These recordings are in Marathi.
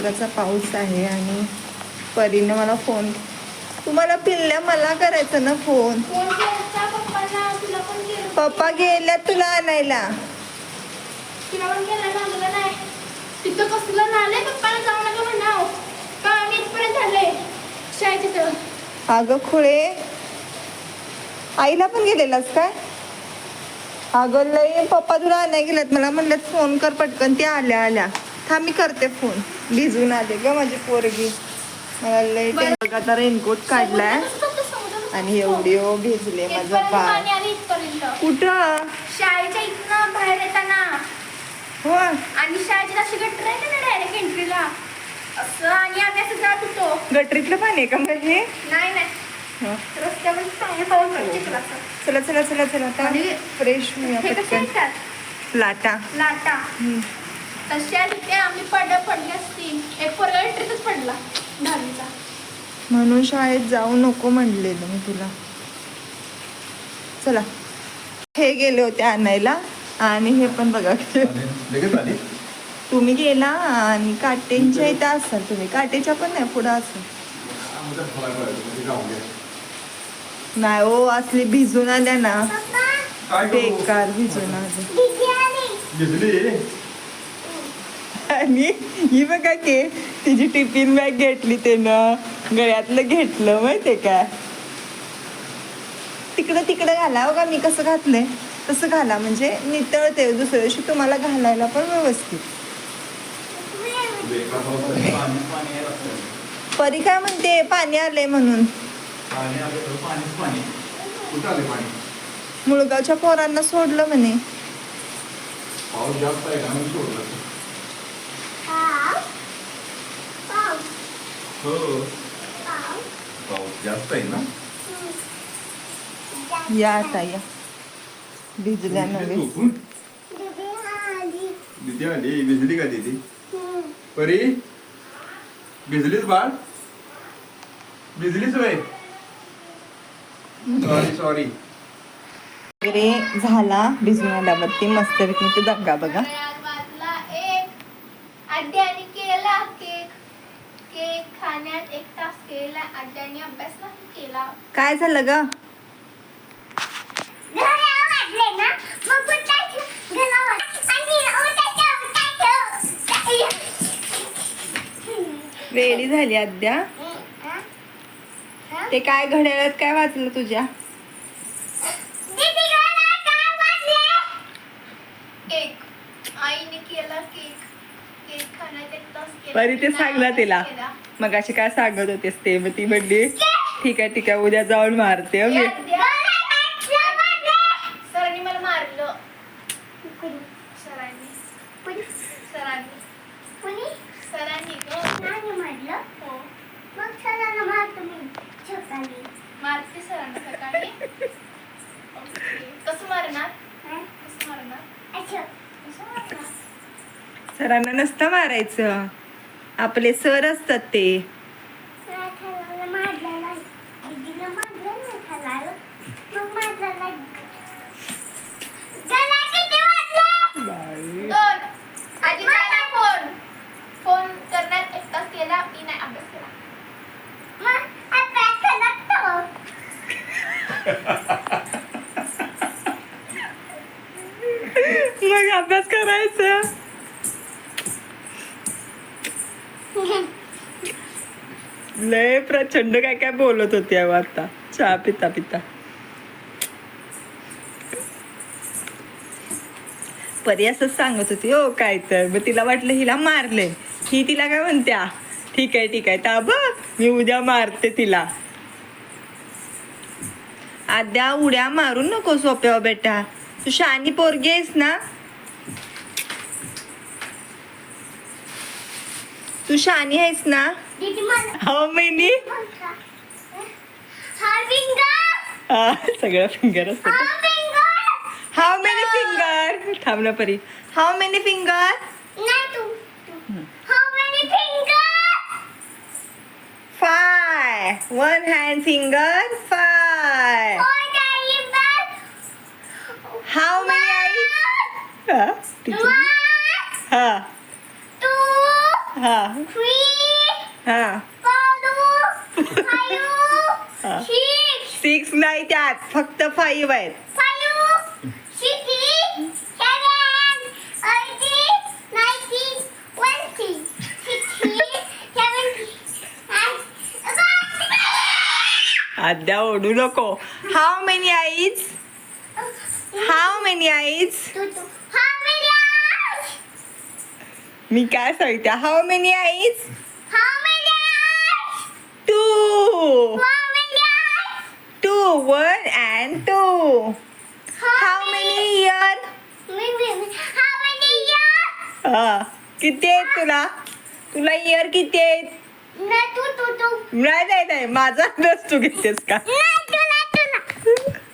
रात्रचा पाऊस आहे आणि परीनं मला फोन, तुम्हाला पिल्ल्या मला करायचं ना फोन. पप्पा गेल्या तुला आणायला. तिथं कसलं नालय पप्पाला जाऊ नका म्हणाव. पाणी इथपर्यंत झालंय शाळेच्या. अगं खुळे, आईला पण गेलेलास काय? अगं लय पप्पा तुला आणायला गेल्यात, मला म्हणलं फोन कर पटकन. त्या आल्या आल्या. थांब मी करते फोन. भिजून आले ग माझी पोरगी. मला लय टेन्शन. आता रेनकोट काढलाय आणि एवढी भिजले माझं बाळ. कुठं? शाळेच्या इथनं बाहेर येताना. हो. आणि शाळेची अशी गटर आहे ना डायरेक्ट एंट्रीला असं, आणि आम्ही असं जात होतो. गटरीतलं पाणी आहे का मग हे? नाही रस्त्यावर चांगलं पाऊस पडतो. चला चला चला चला आता फ्रेश होऊया पटकन. लाटा लाटा तशा तिथे आम्ही पडली असती. एक पोरगा एंट्रीतच पडला 10वीचा. म्हणून शाळेत जाऊ नको म्हणलेलं मी तुला. चला, हे गेले होते आणायला आणि हे पण बघा तुम्ही गेला आणि काटेंच्या इथं असाल तुम्ही. काटेच्या पण नाही पुढं असाल. नाही हो, असली भिजून आल्या ना बेकार भिजून आल्या. आणि ही बघा की तिची टिफिन बॅग घेतली त्यानं, गळ्यातलं घेतलं माहितीये काय. तिकडं तिकडं घाला बघा, मी कसं घातलंय तसं घाला म्हणजे नितळते. दुसऱ्या दिवशी तुम्हाला घालायला पण व्यवस्थित. परी काय म्हणते पाणी आलंय म्हणून. मुळगावच्या पोरांना सोडलं म्हणे. पाऊस जास्त आहे का म्हणून सोडलं. हो पाऊस जास्त आहे ना. या आता या भिजल्या नव्हे. दीदी आली. भिजली का दीदी? परी भिजलीच बाळ? भिजलीच वय? Sorry sorry. वगैरे झाला भिजून आल्यावरती मस्तपैकी ते दंगा बघा. अड्ड्याने केला केक. केक खाण्यात 1 तास केला. अड्ड्याने अभ्यास नाही केला. काय झालं ग? वेळी झाली अद्या. ते काय घड्याळात काय वाचलं तुझ्या? केक. आईने केला केक. केक खाण्यात 1 तास केला. परी ते सांगला तिला मग अशी काय सांगत होतेस ते. मग ती म्हणली ठीक आहे ठीक आहे उद्या जाऊन मारते. सरांनी मला मारलं. मारते सरांना सकाळी. कसं मारणार? सरांना नसतं मारायचं, आपले सर असतात ते. फोन करण्यात 1 तास केला. मी नाही अभ्यास केला. मग अभ्यास करायचं. लय प्रचंड काय काय बोलत होती आता चहा पिता पिता. परी असंच सांगत होती हो काय तर. मग तिला वाटलं हिला मारले. ही तिला काय म्हणत्या ठीक आहे ताब मी उद्या मारते तिला. आद्या उड्या मारू नको सोप्या बेटा. तू शानी पोरगी आहेस ना. तू शानी आहेस ना. How many? सगळं फिंगर असत. How many finger? थांब ना परी. How many finger? 5. 1 hand finger 5. How many eyes? हा. हा 3 हा 4 5 6 6 नाही त्यात फक्त 5 आहेत 5 6 7 18 19 20 16 आद्या ओढू नको. How many eyes? How many eyes? How many eyes? मी काय सांगते how many eyes? How many eyes? 2 How many eyes? 2 1 and 2. How many year? How many years? हा किती आहेत तुला? तुला इयर किती आहेत? नाही माझा अभ्यास तू घेतेस का?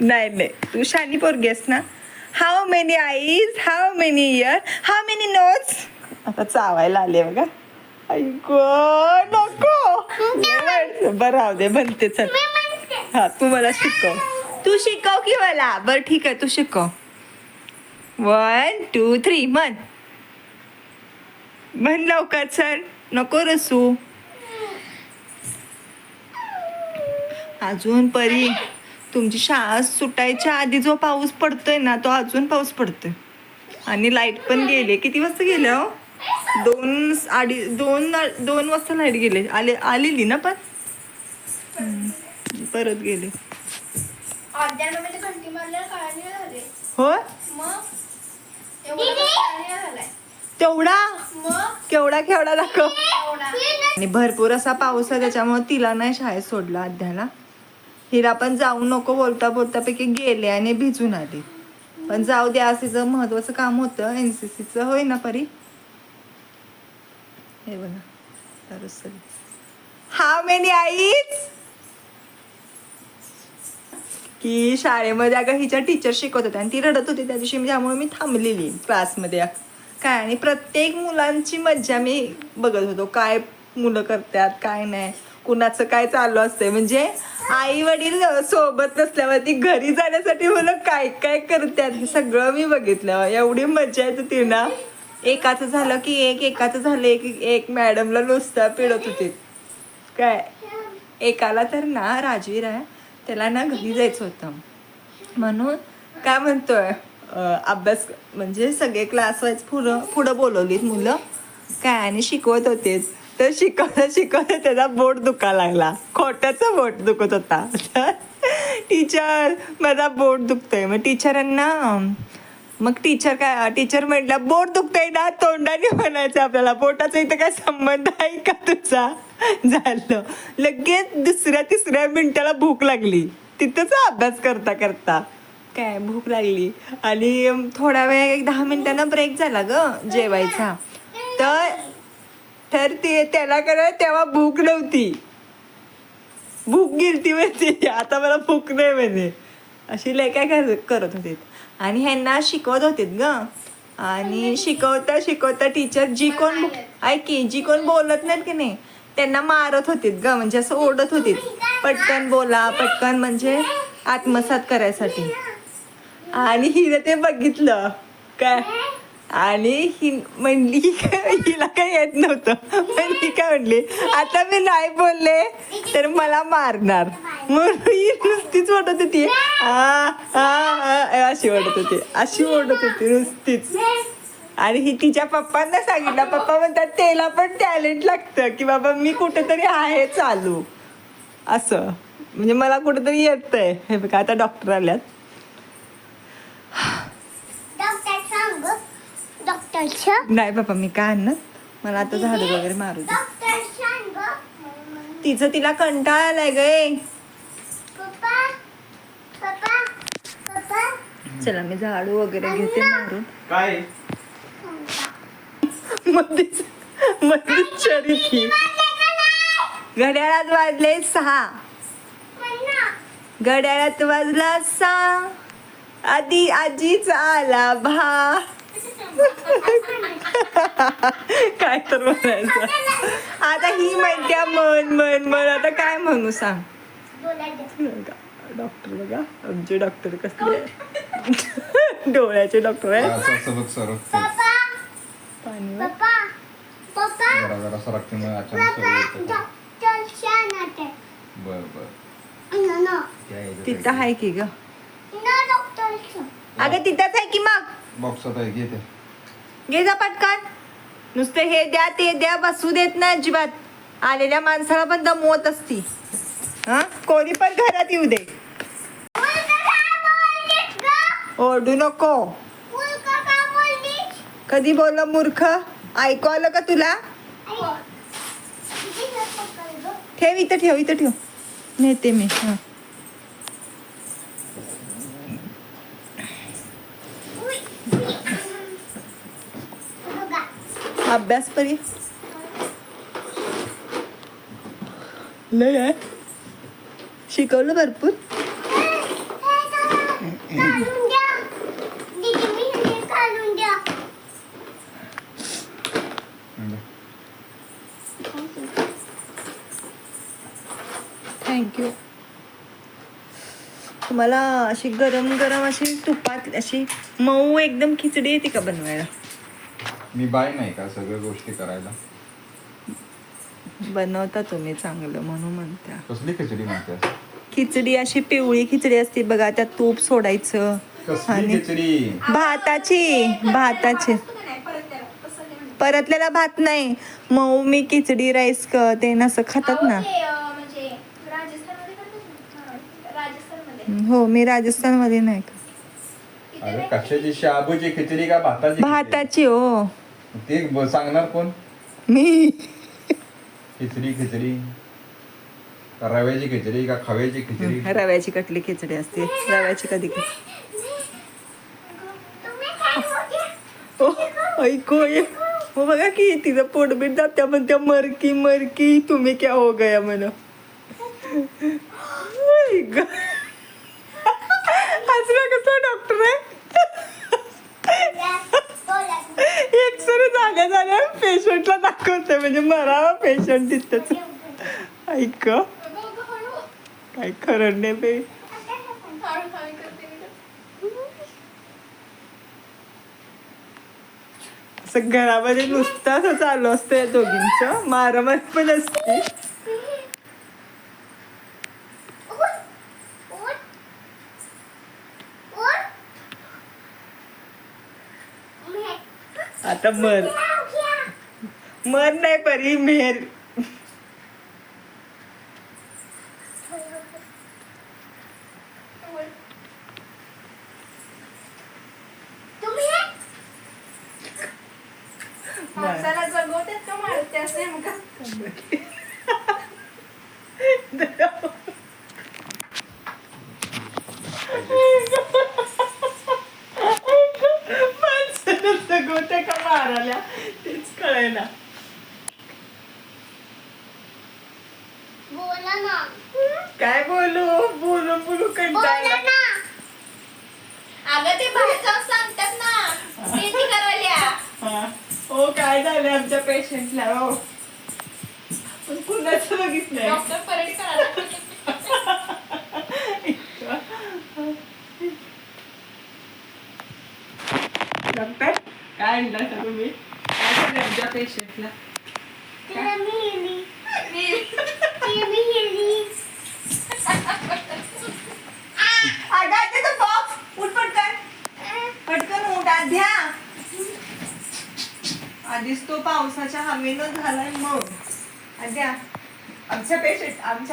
नाही तू शानी पोरगी आहेस ना. How many eyes? How many year? How many notes? आता चावायला आले बघा. ऐको नको बरं राहू दे म्हणते चल. हा तू मला शिकव. तू शिकव की मला. बरं ठीक आहे तू शिकव. 1 2 3 म्हण लवकर सर. नको रसू. अजून परी तुमची शाळा सुटायच्या आधी जो पाऊस पडतोय ना तो अजून पाऊस पडतोय आणि लाईट पण गेले. किती वाजता गेले हो? 2 वाजता लाईट गेले. आलेली ना पण परत गेले. घंटी मारल्यावर काळा निळा झाले. हो मग काळा निळा झालाय. तेवढा मग केवढा दाखव. एवढा. आणि भरपूर असा पाऊस आहे त्याच्यामुळे तिला नाही शाळेत सोडला अध्याला. हिला पण जाऊ नको बोलता पैकी गेले आणि भिजून आले. पण जाऊ दे आज तिचं महत्वाचं काम होतं NCCचं. होय ना परी? हे बघा हाऊ मेनी आईज? की शाळेमध्ये अगं हिच्या टीचर शिकवत होत्या आणि ती रडत होती त्या दिवशी त्यामुळे मी थांबलेली क्लासमध्ये काय. आणि प्रत्येक मुलांची मज्जा मी बघत होतो. काय मुलं करतात काय नाही कुणाचं काय चालू असतंय. म्हणजे आई वडील सोबत नसल्यावरती घरी जाण्यासाठी मुलं काय काय करतात हे सगळं मी बघितलं. एवढी मज्जा येत होती ना. एकाचं झालं की एकाचं झालं एक मॅडमला नुसता पिळत होते काय. एकाला तर ना राजवीर आहे त्याला ना घरी जायचं होतं म्हणून काय म्हणतोय अभ्यास म्हणजे सगळे क्लास वाईज पुढं बोलवलीत मुलं काय आणि शिकवत होते. तर शिकवता त्याचा बोट दुखायला लागला. खोट्याचा बोट दुखत होता. टीचर माझा बोट दुखतोय. मग टीचर म्हटलं बोट दुखतंय ना तोंडाने म्हणायचं आपल्याला. बोटाचा इथं काय संबंध आहे का तुझा? झालं लगेच 2-3 मिनिटाला भूक लागली. तिथंच अभ्यास करता काय भूक लागली आणि थोडा वेळ 10 मिनिटांना ब्रेक झाला ग जेवायचा. तर ते त्याला करायला तेव्हा भूक नव्हती. भूक गिरती म्हणजे आता मला भूक नाही म्हणे. अशी लय काय करत होते. आणि ह्यांना शिकवत होते ग. आणि शिकवता टीचर जी कोण बोलत नाहीत की नाही त्यांना मारत होते ग. म्हणजे असं ओढत होते पटकन बोला पटकन म्हणजे आत्मसात करायसाठी. आणि हिने ते बघितलं काय आणि ही म्हणली हिला काही येत नव्हतं. पण ही काय म्हणली आता मी नाही बोलले तर मला मारणार म्हणून ही नुसतीच ओढत होती. अशी ओढत होती नुसतीच. आणि ही तिच्या पप्पांना सांगितलं. पप्पा म्हणतात त्याला पण टॅलेंट लागतं की बाबा मी कुठेतरी आहे चालू असं. म्हणजे मला कुठेतरी येतंय. हे बघा आता डॉक्टर आल्यात. नाही बाबा मी काय आणणार. मला आता झाडू वगैरे मारू दे. तिला कंटाळा आलाय गे. चला मी झाडू वगैरे घेते मारून. काय मध्येच चरी घड्याळात वाजले 6. घड्याळात वाजला 6 आधी आजीचा आला भा. काय तर म्हणायचं. आता ही म्हणत्या मन आता काय म्हणू सांग. डॉक्टर बघा आमचे डॉक्टर कसले डोळ्याचे डॉक्टर आहे. पाणी जरा जरा सरकते मग अचानक सगळं येतं. बर बर तिथं आहे की ग अगं तिथंच आहे की मग बॉक्सात आहे घे ते. घे जा पटकन नुसतं हे द्या ते द्या बसू देत नाही अजिबात आलेल्या माणसाला पण दमवत असती हा कोणी पण घरात येऊ दे ओरडू नको कधी बोल मूर्ख ऐकू आलं का तुला ठेव इथं ठेव नेते मी हा अभ्यास परी लय आहे शिकवलं भरपूर थँक्यू तुम्हाला अशी गरम गरम अशी तुपात अशी मऊ एकदम खिचडी येते का बनवायला मी बाय नाही का सगळ्या गोष्टी करायला. बनवता तुम्ही चांगलं म्हणून म्हणत्या कसली खिचडी म्हणते. खिचडी अशी पिवळी खिचडी असते बघा त्यात तूप सोडायचं कसली आणि खिचडी. भाताची परतलेला भात नाही मऊ मी खिचडी राईस ते नसं खातात ना म्हणजे राजस्थानमध्ये करतात ना? राजस्थानमध्ये हो मी राजस्थान मध्ये नाही का अरे कशाची शाबूची खिचडी का भाताची खिचडी? भाताची हो ते सांगणार कोण. मी खिचडी का रव्याची खिचडी का खव्याची खिचडी. रव्याची कटली खिचडी असते रव्याची कधी ऐकू हो बघा की तिचं पोटबीट जात्या पण त्या मरकी मरकी तुम्ही क्या हो गया म्हण हसला कसं डॉक्टर आहे एक सर झाल्या पेशंटला दाखवते म्हणजे मरावा पेशंट तिथंच ऐक काय खरं नाही बे असं घरामध्ये नुसतं असं चालू असतं या दोघींचं मारामारी पण असते आता मर नाही परी मेर माणसाला जगवतेच का मारतेस नेमका गोट्या का माराल्या तेच कळेना बोला ना काय बोलू कंटाळला अगं ते बाहेर जाऊन सांगतात ना शेती करायला हा. हो काय झालं आमच्या पेशंटला हो पण कुणाचं बघितलंय डॉक्टर परेड करायला डॉक्टर काय आणलं तुम्ही काय झालं आमच्या पेशंटला पटकन उठ आध्या आधीच तो पावसाच्या हवेनं झालाय मग आद्या आमच्या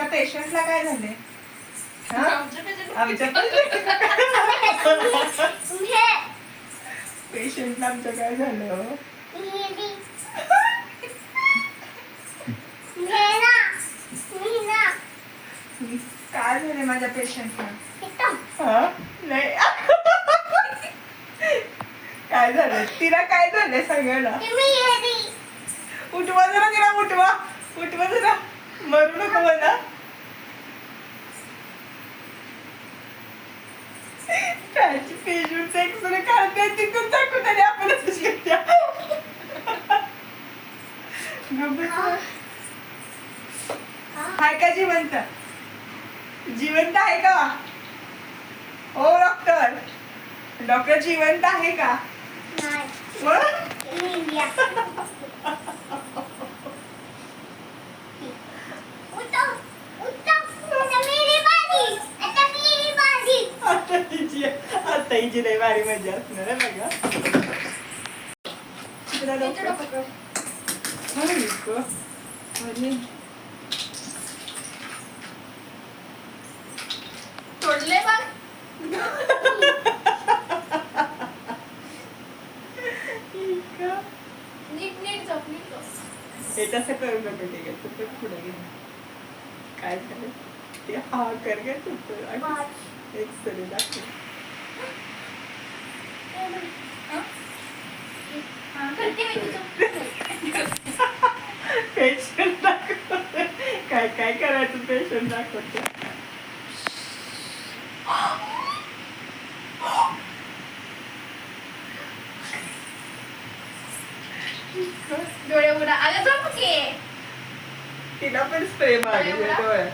पेशंटला काय झाले आमच्या पेशंटला आमचं काय झालं हो? काय झाले माझ्या पेशंटला नाही काय झालं तिला काय झालंय सगळ्याला उठवा जरा तिला उठवा जरा मरू नको मला त्याची पेशंटचा एक्सरे काढते तिथून टाकून आणि आपणच शिकत्या हाय का जिवंत आहे का हो डॉक्टर जिवंत आहे का हिची लई भारी मजा असणार आहे बघा. तिकडं इथं लवकर. पकड. अरे गं. अरे. तोडले बघ. इतकं. नीट जाऊ नीट जाऊ. हे तसं करू नको ठीक आहे तू पण पुढे घे. काय झालं ते हा कर गे तू एक सरी दाखव. हा, करते मी तुझं. पेशंट दाखवते काय काय करायचं पेशंट दाखवते. डोळे उघडा. अगं झोप की. तिला पण स्प्रे मारली एवढा? डोळ्यात.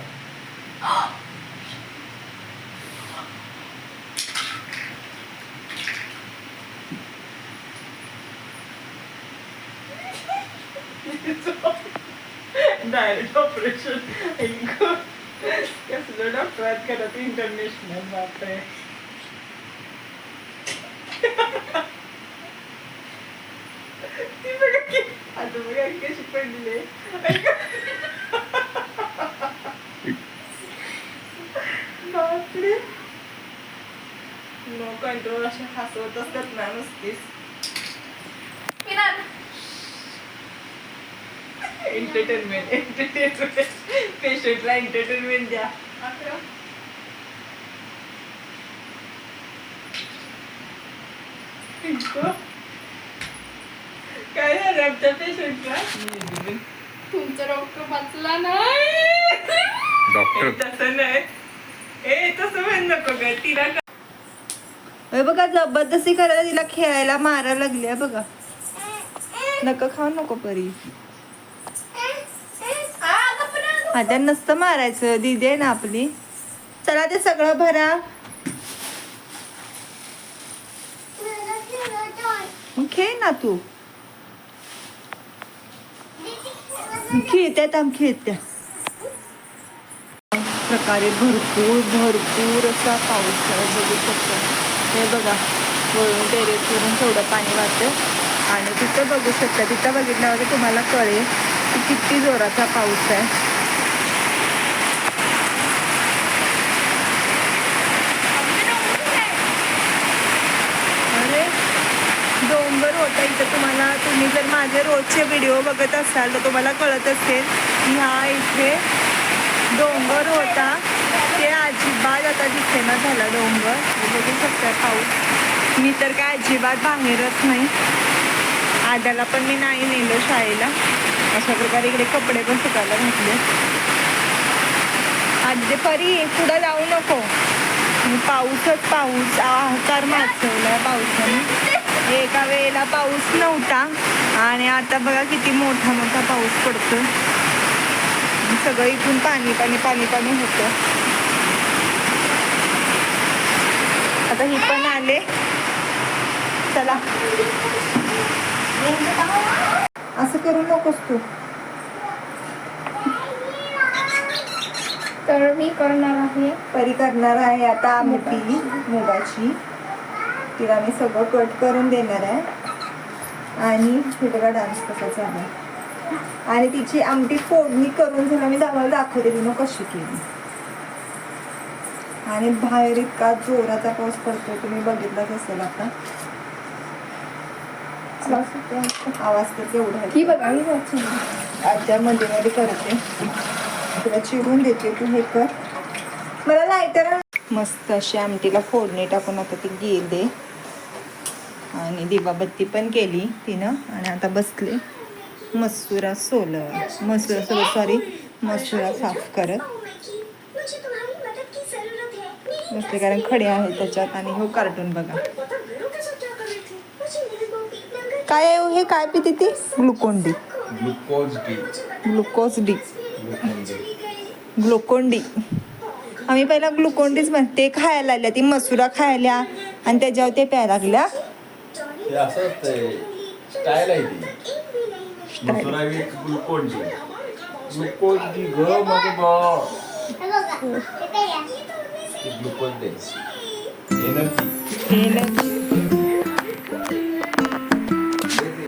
डायरेक्ट ऑपरेशन कसलं डॉक्टर आहेत करत इंटरनॅशनल बापरे. ती बघा की आता बघा कशी पडली. बापरे नो कंट्रोल असे हसवत असतात ना नुसतीच. पिनार. एंटरटेनमेंट पेशंटला एंटरटेनमेंट द्या. अकरा. काय झालं आमच्या पेशंटला. तुमचा डॉक्टर वाचला नाही. डॉक्टर तसं नाही ए तसं म्हण नको ग तिला. बघा जबरदस्ती करायला तिला खेळायला मारायला लागली आहे बघा. नको खाऊ नको परी. आता नसतं मारायचं दीदी आहे ना आपली. चला ते सगळं भरा. मग खेळ ना तू. खेळत्यात आम खेळत्या प्रकारे भरपूर भरपूर असा पाऊस आहे बघू शकतो. हे बघा वळून टेरेसवरून थोडं पाणी वाहतं आणि तिथं बघू शकता. तिथं बघितल्यावर तुम्हाला कळेल की किती जोराचा पाऊस आहे. अरे डोंगर होता इथं. तुम्ही जर माझे रोजचे व्हिडिओ बघत असाल तर तुम्हाला कळत असेल की हा इथे डोंगर होता ते अजिबात आता दिसेना झाला डोंगर. बघू शकता पाऊस. मी तर काय अजिबात बाहेरच नाही. आद्याला पण मी नाही नेलं शाळेला. अशा प्रकारे इकडे कपडे पण सुकायला घातले. आधी परी पुढं जाऊ नको. पाऊसच पाऊस आहाकार माचवला पावसाने. एका वेळेला पाऊस नव्हता आणि आता बघा किती मोठा मोठा पाऊस पडतो. सगळं इथून पाणी पाणी पाणी पाणी होतं. आता ही पण आले. चला असं करू नकोस तू. तर मी करणार आहे. परी करणार आहे आता आमटी मुगाची. तिला मी सगळं कट करून देणार आहे. आणि हे बघा डान्स कसा चालू आहे. आणि तिची आमटी फोडणी करून झाला मी तुम्हाला दाखवते तिनं कशी केली. आणि बाहेर इतका जोराचा पाऊस पडतो तुम्ही बघितलाच असेल आता. आवाज तर केवढा आहे. ही बघा ही आजच्या मध्ये मध्ये करते. तुला चिरून देते तू हे कर. मला लायटर मस्त अशी आमटीला फोडणी टाकून आता ती गेले. आणि दिवाबत्ती पण केली तिनं. आणि आता बसले मसुरा मसुरा साफ करत बसले. कारण खडे आहेत त्याच्यात. आणि हो कार्टून बघा काय आहे हे. काय पिते ती. Glucon D. Glucon D. आम्ही पहिला ग्लुकोन डीच म्हणते. खायला लागल्या ती मसुरा खायला आणि त्याच्यावर ते प्यायला लागल्या. ते असं असतंय स्टाईल आहे ती. मसुरा with Glucon D. Glucon D ग मध्ये बॉ. Glucon D energy energy